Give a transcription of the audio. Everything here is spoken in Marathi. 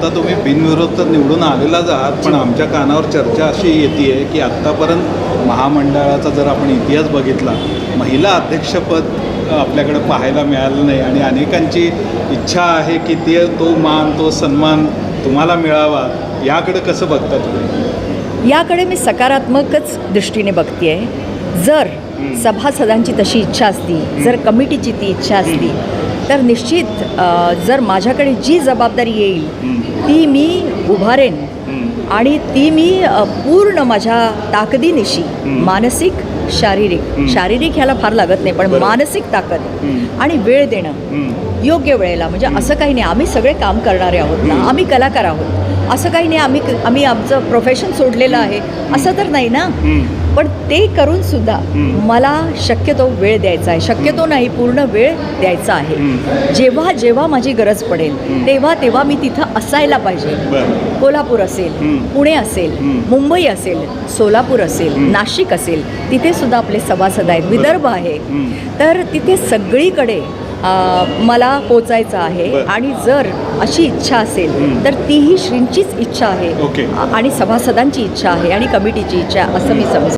आता तुम्ही बिनविरोध तर निवडून आलेलाच आहात, पण आमच्या कानावर चर्चा अशी येते की आत्तापर्यंत महामंडळाचा जर आपण इतिहास बघितला, महिला अध्यक्षपद आपल्याकडे पाहायला मिळालं नाही आणि अनेकांची इच्छा आहे की तो मान तो सन्मान तुम्हाला मिळावा. याकडे कसं बघता तुम्ही? याकडे मी सकारात्मकच दृष्टीने बघते आहे. जर सभासदांची तशी इच्छा असती, जर कमिटीची ती इच्छा असती, तर निश्चित जर माझ्याकडे जी जबाबदारी येईल ती मी उभारेन आणि ती मी पूर्ण माझ्या ताकदीनिशी मानसिक शारीरिक ह्याला फार लागत नाही, पण मानसिक ताकद आणि वेळ देणं योग्य वेळेला. म्हणजे असं काही नाही आम्ही सगळे काम करणारे आहोत ना, आम्ही कलाकार आहोत, असं काही नाही आम्ही आमचं प्रोफेशन सोडलेलं आहे असं तर नाही ना. पण ते करून सुद्धा मला शक्यतो वेळ द्यायचा आहे, शक्यतो नाही पूर्ण वेळ द्यायचा आहे. जेव्हा जेव्हा माझी गरज पडेल तेव्हा मी तिथं असायला पाहिजे. कोल्हापूर असेल, पुणे असेल, मुंबई असेल, सोलापूर असेल, नाशिक असेल, तिथे सुद्धा आपले सभासद आहेत, विदर्भ आहे, तर तिथे सगळीकडे मला पोचायचं आहे. आणि जर अशी इच्छा असेल तर तीही श्रींचीच इच्छा आहे आणि सभासदांची इच्छा आहे आणि कमिटीची इच्छा असं मी समजते.